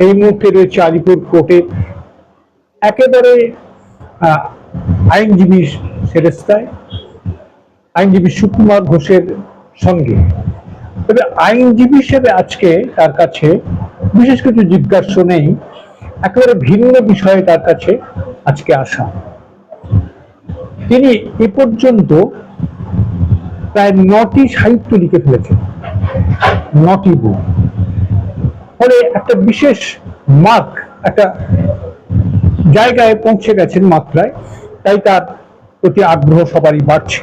এই মুহূর্তে রয়েছে আলিপুর কোর্টে একেবারে আইনজীবী সেরেস্তায়, আইনজীবী সুকুমার ঘোষের সঙ্গে। তবে আইনজীবী হিসেবে আজকে তার কাছে বিশেষ কিছু জিজ্ঞাসা নেই, একেবারে ভিন্ন বিষয়ে তার কাছে আজকে আসা। তিনি এ পর্যন্ত প্রায় 9টি সাহিত্য লিখে ফেলেছেন, 9টি বই। ফলে একটা বিশেষ মার্ক, একটা জায়গায় পৌঁছে গেছেন মাত্রায়, তাই তার প্রতি আগ্রহ সবারই বাড়ছে।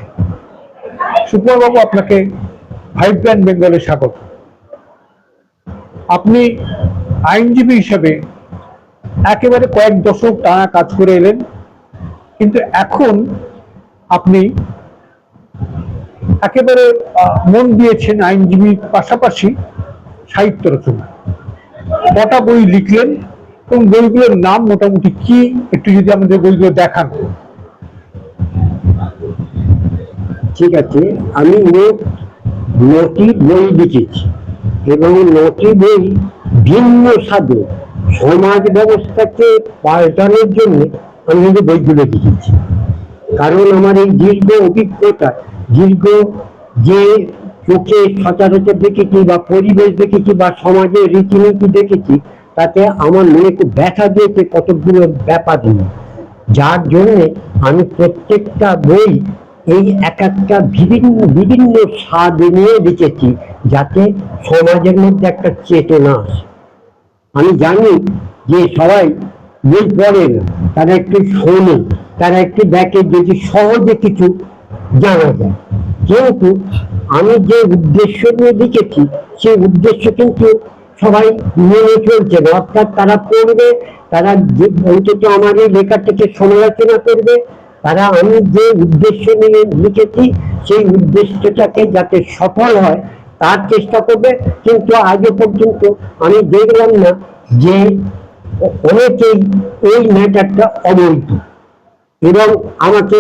সুকুমার বাবু, আপনাকে ভাইব্রেন্ট বেঙ্গলে স্বাগত। আপনি আইনজীবী হিসেবে একেবারে কয়েক দশক টানা কাজ করে এলেন, কিন্তু এখন আপনি একেবারে মন দিয়েছেন আইনজীবীর পাশাপাশি সাহিত্য রচনা। কটা বই লিখলেন এবং বইগুলোর নাম মোটামুটি কি, একটু যদি আমাদের বইগুলো দেখান। ঠিক আছে, আমি 9টি বই লিখেছি এবং 9টি বই ভিন্ন স্বাদে সমাজ ব্যবস্থাকে পাল্টানোর জন্য আমি কিন্তু বইগুলো লিখেছি। কারণ আমার এই দীর্ঘ অভিজ্ঞতা, দীর্ঘ যে চোখে সচরাচর দেখেছি বা পরিবেশ দেখেছি বা সমাজের রীতিনীতি দেখেছি, তাতে আমার মনে খুব ব্যথা দিয়েছে কতগুলো ব্যাপার নিয়ে, যার জন্যে আমি প্রত্যেকটা বই এই এক একটা বিভিন্ন বিভিন্ন স্বাদ নিয়ে লিখেছি, যাতে সমাজের মধ্যে একটা চেতনা আসে। আমি জানি যে সবাই বই পড়ে না, তারা একটু শোনে, তারা একটু দেখে যদি সহজে কিছু জানা যায়। কিন্তু আমি যে উদ্দেশ্য নিয়ে লিখেছি সেই উদ্দেশ্য কিন্তু সবাই মেনে চলছে না। অর্থাৎ তারা পড়বে, তারা অন্তত আমার এই লেখাটাকে সমালোচনা করবে, তারা আমি যে উদ্দেশ্য নিয়ে লিখেছি সেই উদ্দেশ্যটাকে যাতে সফল হয় তার চেষ্টা করবে। কিন্তু আজও পর্যন্ত আমি দেখলাম না যে অনেকেই এই ম্যাটারটা অবৈধ, এবং আমাকে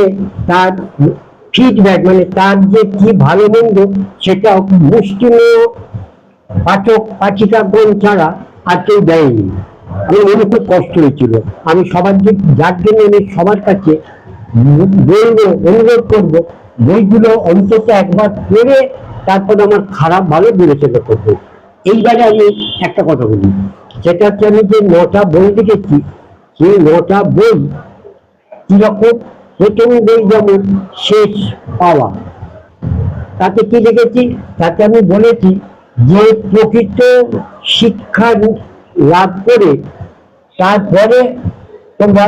তার ফিডব্যাক, মানে তার যে কি ভালো মন্দ সেটা মুষ্টিমেয় পাঠক পাঠিকাগণ ছাড়া আর কেউ দেয়নি। আমার মনে খুব কষ্ট হয়েছিল। আমি সবার যার জন্য আমি সবার কাছে বলবো, অনুরোধ করবো, বইগুলো অন্তত একবার পড়ে তারপর আমার খারাপ ভালো বিবেচনা করবো। এইবারে আমি একটা কথা বলি, সেটা হচ্ছে আমি যে 9টা বই লিখেছি, সেই 9টা বই কিরকম। প্রথম বই যেমন শেষ পাওয়া, তাতে কি লিখেছি, তাতে আমি বলেছি যে প্রকৃত শিক্ষা লাভ করে তারপরে তোমরা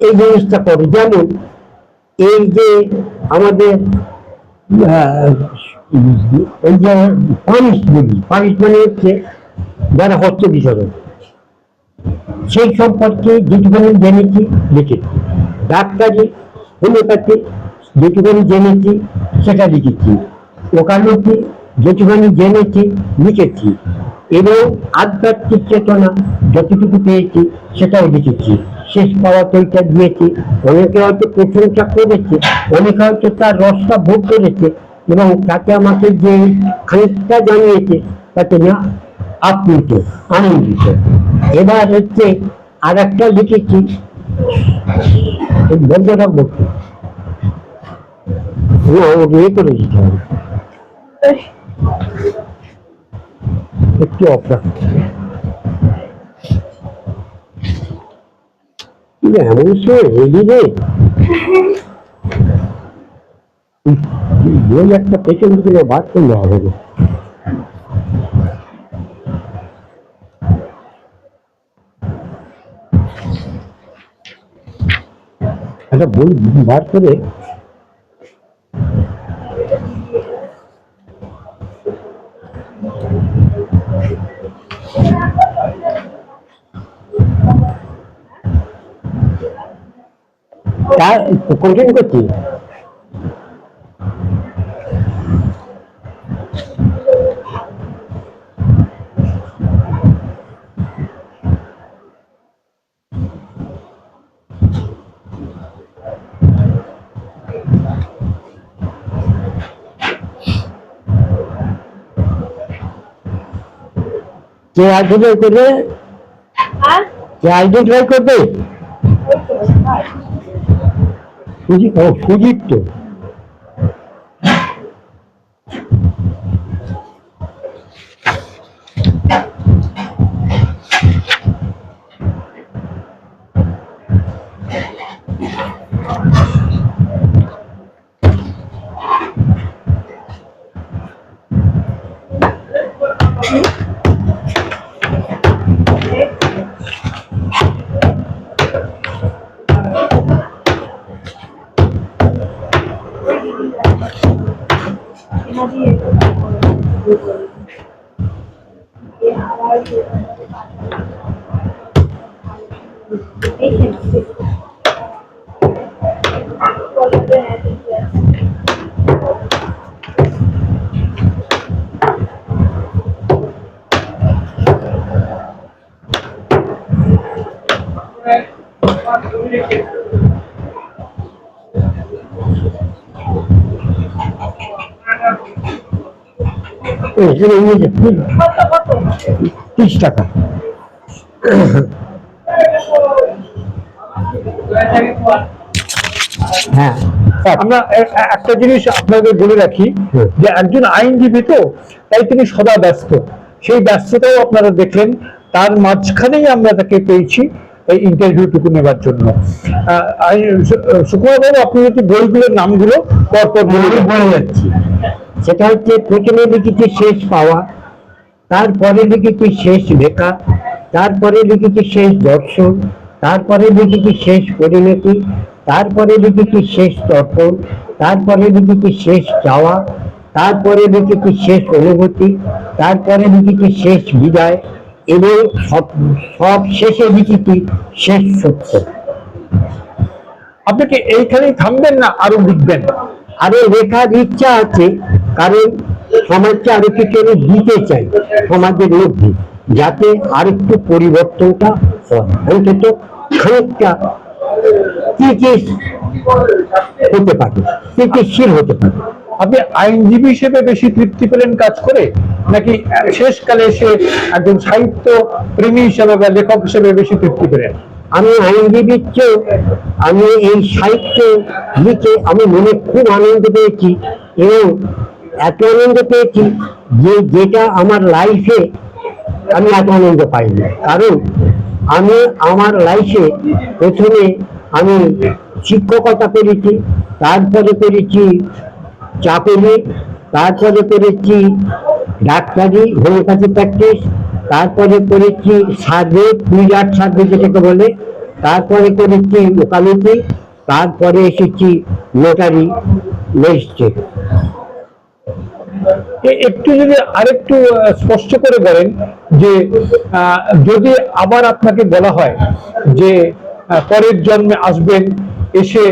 এই জিনিসটা করো। যেমন এই যে আমাদের এই যে পানিশ মানে হচ্ছে যারা হস্ত বিচরণ, সেই সম্পর্কে যেটুখানি জেনেছি লিখেছি। ডাক্তারি, হোমিওপ্যাথি যেটুখানি জেনেছি সেটা লিখেছি। ওকালতি যেটুখানি জেনেছি লিখেছি, এবং আধ্যাত্মিক চেতনা যতটুকু পেয়েছি সেটাও লিখেছি। শেষ পাওয়া তৈটা দিয়েছি। অনেকে হয়তো প্রশংসা করেছে, অনেকে হয়তো তার রসটা ভোগ করেছে, এবং তাকে আমাকে যে খানিকটা জানিয়েছে তাতে না আপ্লুত, আনন্দিত। এবার হচ্ছে আর একটা লিখেছি, বন্ধুরা বলছে করে দিতে হবে একটু অপরাধ। এমন সে রেডি রে বই একটা পেছন দিকে বাদ করলে হবে না। একটা বই বার করে কঠিন করছি। কে আইডেন্টিফাই করবে? কে আইডেন্টিফাই করবে? সুজিত তো। এখানে নিয়ে যাচ্ছি 30 টাকা। হ্যাঁ, আমরা একটা জিনিস আপনাদের বলে রাখি যে একজন আইনজীবী তো, তাই তিনি সদা ব্যস্ত। সেই ব্যস্ততাও আপনারা দেখলেন, তার মাঝখানেই আমরা তাকে পেয়েছি এই ইন্টারভিউটুকু নেবার জন্য। সুকুমার বাবু, আপনি যদি বইগুলোর নামগুলো পরপর বলে যাচ্ছি। সেটা হচ্ছে প্রথমে লিখেছি শেষ পাওয়া, তারপরে লিখেছি শেষ লেখা, তারপরে লিখেছি শেষ দর্শন, তারপরে লিখেছি শেষ পরিণতি, তারপরে লিখেছি শেষ তর্পণ, তারপরে লিখেছি শেষ চাওয়া, তারপরে লিখেছি শেষ অনুভূতি, তারপরে লিখেছি শেষ বিদায়, এবং সব শেষে লিখেছি শেষ সত্য। আপনি কি এইখানেই থামবেন না আরো লিখবেন? আরো লেখার ইচ্ছা আছে, কারণ সমাজকে আরো কিছু আমি দিতে চাই সমাজের মধ্যে, যাতে আরেকটু পরিবর্তনটা হয়, অন্তত খানিকটা হতে পারে, স্থিতিশীল হতে পারে। আপনি আইনজীবী হিসেবে বেশি তৃপ্তি পেলেন কাজ করে, নাকি শেষকালে এসে একজন সাহিত্য প্রেমী হিসেবে বা লেখক হিসেবে বেশি তৃপ্তি পেলেন? আমি আইনজীবীর চেয়ে আমি এই সাহিত্য লিখে আমি মনে খুব আনন্দ পেয়েছি, এবং এত আনন্দ পেয়েছি যে যেটা আমার লাইফে আমি এত আনন্দ পাইনি। কারণ আমি আমার লাইফে প্রথমে আমি শিক্ষকতা করেছি, তারপরে করেছি চাকরি, তারপরে করেছি ডাক্তারি, হোমিওপ্যাথি প্র্যাকটিস, তারপরে করেছি সার্ভে, কুইলার সার্ভে যেটাকে বলে, তারপরে করেছি ওকালতি, তারপরে এসেছি নোটারি ম্যাজিস্ট্রেট। একটু যদি আরেকটু স্পষ্ট করে বলেন যে যদি আবার আপনাকে বলা হয় যে পরের জন্মে আসবেন, এসে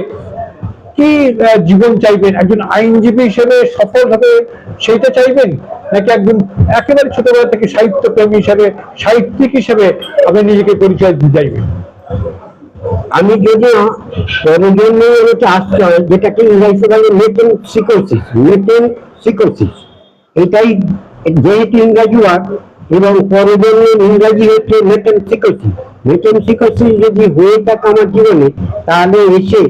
কি জীবন চাইবেন? একজন আইনজীবী হিসেবে সফল হবে সেইটা চাইবেন, নাকি একজন একেবারে ছোটবেলা থেকে সাহিত্য প্রেমী হিসেবে, সাহিত্যিক হিসেবে আপনি নিজেকে পরিচয় দিতে চাইবেন? আমি যদি পরের জন্মে আসতে হয়, যেটাকে ইংরেজিতে বলে মেটেনসিকোসিস, এটাই যেহেতু ইংরাজি ওয়ার্ড, এবং পরের জন্মের ইংরাজি হচ্ছে মেটেনসিকোসিস যদি হয়ে থাকে আমার জীবনে, তাহলে এসে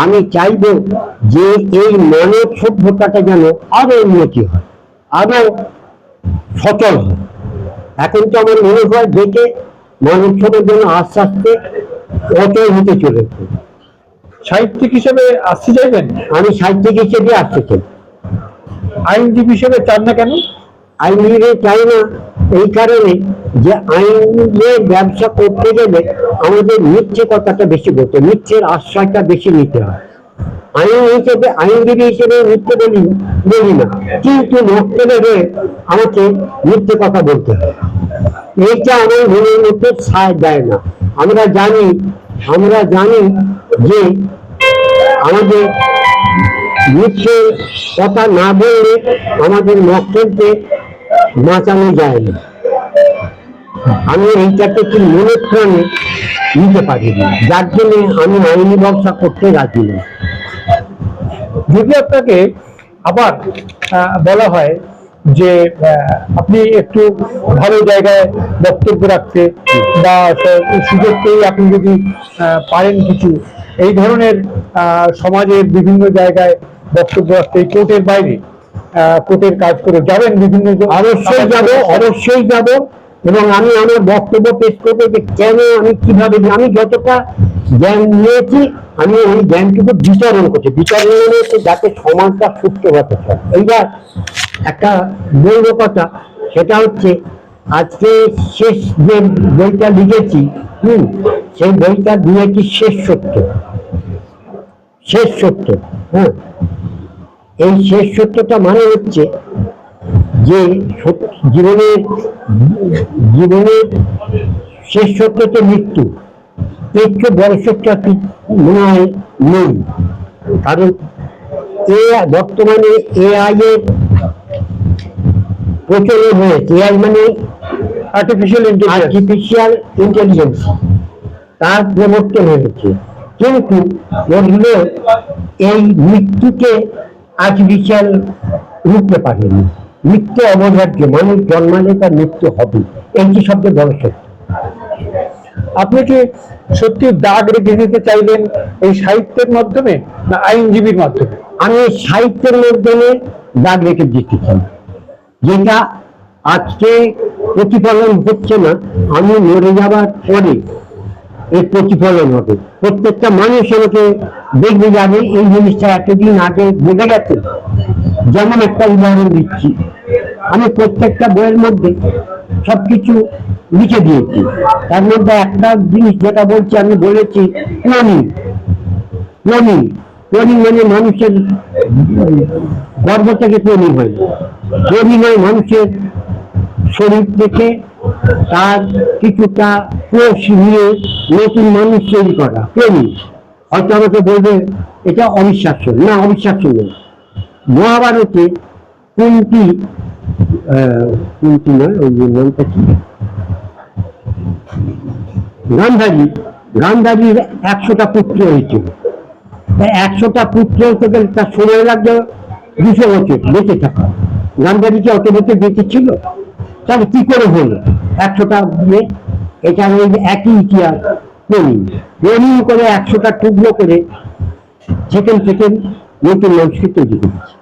আমি চাইব যে এই মানব সভ্যতাটা যেন আরো উন্নতি হয়, আরো সচল হয়। এখন তো আমার মনে হয় দেখে মানব সভ্যতার জন্য আস্তে আস্তে অচল হতে চলেছে। সাহিত্যিক হিসেবে আসতে চাইবেন? আমি সাহিত্যিক হিসেবে আসতে চাই। আইনজীবী হিসেবে চান না কেন? আইনজীবী চাই না এই কারণে যে আইনের ব্যবসা করতে গেলে আমাদের মিথ্যে কথাটা বেশি বলতে, মিথ্যের আশ্রয়টা বেশি নিতে হয়। আইনজীবী হিসেবে মিথ্যে বলি না, কিন্তু মক্কেলে হয়ে আমাকে মিথ্যে কথা বলতে হয়। এইটা আমার মনের মধ্যে ছায় দেয় না। আমরা জানি যে আমাদের মিথ্যে কথা না বললে আমাদের মক্কেলকে বাঁচানো যায় না। আমি এইটাকে কি মনে প্রাণে নিতে পারিনি, যার জন্য আমি আইনি ব্যবসা করতে রাজি নই। যদি আপনাকে আবার বলা হয় যে আপনি একটু ভালো জায়গায় বক্তব্য রাখতে বা সুযোগ পেয়ে আপনি যদি পারেন কিছু এই ধরনের সমাজের বিভিন্ন জায়গায় বক্তব্য রাখতে, এই কোর্টের বাইরে কোর্টের কাজ করে যাবেন বিভিন্ন অবশ্যই যাব, অবশ্যই যাব। এবং আমি আমার বক্তব্য পেশ করবো যে কেন, আমি কিভাবে, আমি যতটা জ্ঞান নিয়েছি আমি ওই জ্ঞানটুকু বিতরণ করছি, যাতে সমাজটা সুস্থভাবে চলে। এইবার একটা বলব কথা, সেটা হচ্ছে আজকে শেষ যে বইটা লিখেছি, সেই বইটা দিয়েছি শেষ সত্য। শেষ সত্য, হ্যাঁ, এই শেষ সত্যটা মানে হচ্ছে যে জীবনের জীবনের শেষ সত্য হচ্ছে মৃত্যু। এর চেয়ে বড় সত্য মনে হয় নেই। কারণ বর্তমানে এআই এর প্রচলন হয়েছে। এআই মানে আর্টিফিশিয়াল ইন্টেলিজেন্স, তার প্রবর্তন হয়েছে। কিন্তু ওগুলো এই মৃত্যুকে আর্টিফিশিয়াল রূপে পারেনি। মৃত্যু অবধার্য, মানুষ জন্মালে তার মৃত্যু হবে, এই সবচেয়ে বড় সত্য। আপনি কি সত্যি দাগ রেখে দিতে চাইলেন এই সাহিত্যের মাধ্যমে না আইনজীবীর মাধ্যমে? আমি সাহিত্যের মাধ্যমে দাগ রেখে দিতে চাই, যেটা আজকে প্রতিফলন হচ্ছে না, আমি মরে যাবার পরে এর প্রতিফলন হবে। প্রত্যেকটা মানুষ আমাকে দেখবে যাবে এই জিনিসটা এতদিন আগে বোঝা গেছে। যেমন একটা উদাহরণ দিচ্ছি, আমি প্রত্যেকটা বইয়ের মধ্যে সবকিছু লিখে দিয়েছি। তার মধ্যে একটা জিনিস যেটা বলছি, আমি বলেছি ক্লোনিং। ক্লোনিং ক্লোনিং মানে মানুষের গর্ভ থেকে ক্লোনিং হয়। ক্লোনিং হয় মানুষের শরীর থেকে তার কিছুটা কোষ নিয়ে নতুন মানুষ তৈরি করা, ক্লোনিং। হয়তো আমাকে বলবে এটা অবিশ্বাস্য। না, অবিশ্বাস্য নয়। মহাভারতে কুন্তি নয়, ওই নামটা কি, গান্ধারীর 100টা পুত্র হয়েছিল। 100টা পুত্র হতে গেলে তার সময় লাগবে 200 বছর বেঁচে থাকা। গান্ধারী কি অত বছর বেঁচে ছিল? তাহলে কি করে হলো 100টা দিয়ে? এটা ওই একই ইতিহাস। ক্লোনিং করে 100টা টুকরো করে সেকেন্ড নতুন মানুষকে তৈরি করেছে।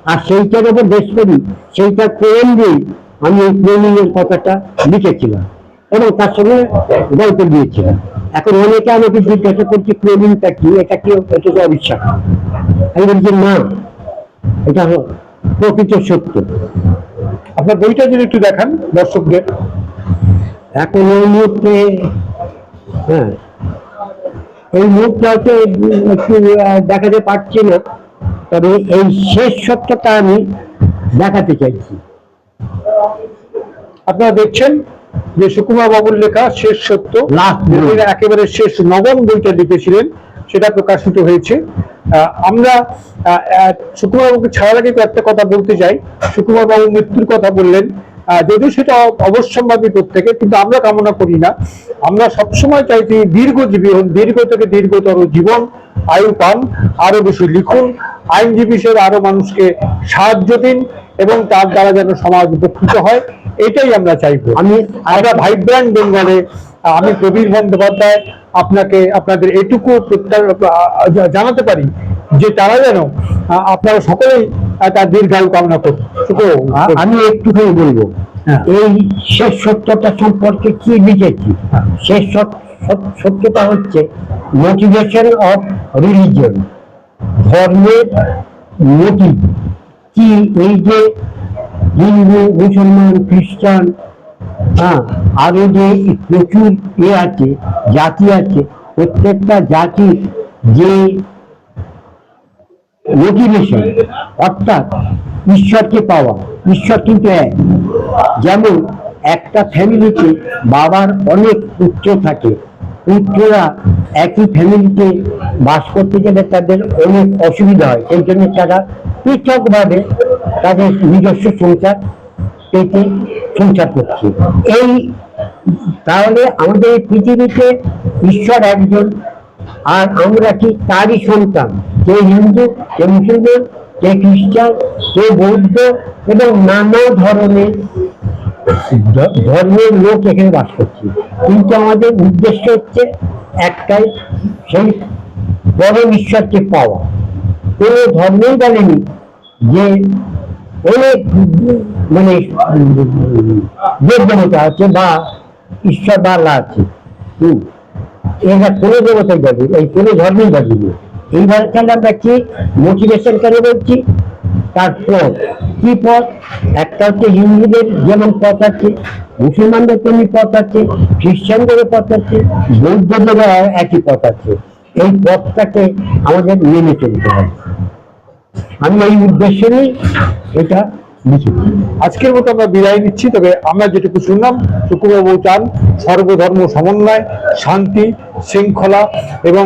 আর সেইটার উপর বেশ করি, সেইটা কোন দিয়ে আমি এই ক্লোনিং এর কথাটা লিখেছিলাম এবং তার সঙ্গে গল্প দিয়েছিলাম। এখন অনেকে আমাকে জিজ্ঞাসা করছে ক্লোনিংটা কি, এটা কি, এটা তো অবিশ্বাস। আমি বলছি না, এটা প্রকৃত সত্য। আপনার বইটা যদি একটু দেখান দর্শকদের। এখন এই মুহূর্তে, হ্যাঁ, এই মুহূর্তে হয়তো একটু দেখাতে পারছি না, তবে এই শেষ সত্যটা আমি দেখাতে চাইছি। আপনারা দেখছেন যে সুকুমার বাবুর লেখা শেষ সত্য, একেবারে শেষ নবম বইটা লিখেছিলেন, সেটা প্রকাশিত হয়েছে। আমরা সুকুমার বাবুকে ছাড়ার আগে একটা কথা বলতে চাই। সুকুমার বাবু মৃত্যুর কথা বললেন, যদিও সেটা অবশ্যম্ভাবী প্রত্যেকে, কিন্তু আমরা কামনা করি না। আমরা সবসময় চাইছি দীর্ঘজীবী হন, দীর্ঘ থেকে দীর্ঘতর জীবন আয়ু পান, আরো বেশি লিখুন, আইনজীবী হিসেবে আরো মানুষকে সাহায্য দিন এবং তার দ্বারা যেন সমাজ উপকৃত হয়, এটাই আমরা চাইবো। আমরা ভাইব্রান্ট বেঙ্গলে আমি প্রবীর বন্দ্যোপাধ্যায় আপনাদের এটুকু জানাতে পারি যে তারা যেন আপনারা সকলেই তার দীর্ঘায়ু কামনা করুন। আমি একটুখানি বলবো এই শেষ সত্যটা সম্পর্কে কি লিখেছি। শেষ সত্যটা হচ্ছে মোটিভেশন অফ রিলিজিয়ন, ধর্মের মোটিভ কি। এই যে হিন্দু, মুসলমান, খ্রিস্টান, আরো যে প্রচুর আছে, জাতি আছে, প্রত্যেকটা জাতির যে মোটিভেশন, অর্থাৎ ঈশ্বরকে পাওয়া। ঈশ্বর কিন্তু এক। যেমন একটা ফ্যামিলিতে বাবার অনেক পুত্র থাকে, পুত্ররা একই ফ্যামিলিতে বাস করতে গেলে তাদের অনেক অসুবিধা হয়, সেই জন্য তারা পৃথকভাবে তাদের নিজস্ব সংসার করছে। তাহলে আমাদের এই পৃথিবীতে ঈশ্বর একজন, আর আমরা কি তারই সন্তান, কে হিন্দু, কে মুসলমান, কে খ্রিস্টান, কে বৌদ্ধ এবং নানা ধরনের ধর্মের লোক এখানে বাস করছে, কিন্তু আমাদের উদ্দেশ্য হচ্ছে একটাই, সেই পরম ঈশ্বরকে পাওয়া। কোনো ধর্মেই বলেনি যে অনেক মানে দেব দেবতা আছে বা ঈশ্বর বা আল্লাহ আছে, এরা কোনো দেবতাই বলে, এই কোনো ধর্মেই বলেনি। এইবার তাহলে আমরা কি মোটিভেশন কেন বলছি? তার পথ কি পথ? একটা হচ্ছে হিন্দুদের যেমন পথ আছে, মুসলমানদের তেমনি পথ আছে, খ্রিস্টানদেরও পথ আছে, বৌদ্ধদেরও একই পথ আছে। এই পথটাকে আমাদের মেনে চলতে হবে। আমি এই উদ্দেশ্যে নিয়ে এটা লিখেছি। আজকের মতো আমরা বিদায় নিচ্ছি, তবে আমরা যেটুকু শুনলাম শুক্রবাবু চান সর্বধর্ম সমন্বয়, শান্তি, শৃঙ্খলা এবং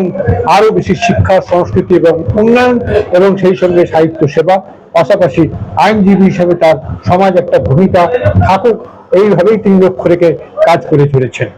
আরো বেশি শিক্ষা, সংস্কৃতি এবং উন্নয়ন, এবং সেই সঙ্গে সাহিত্য সেবা, পাশাপাশি আইনজীবী হিসেবে তার সমাজ একটা ভূমিকা থাকুক, এইভাবেই তিনি লক্ষ্য রেখে কাজ করে চলেছেন।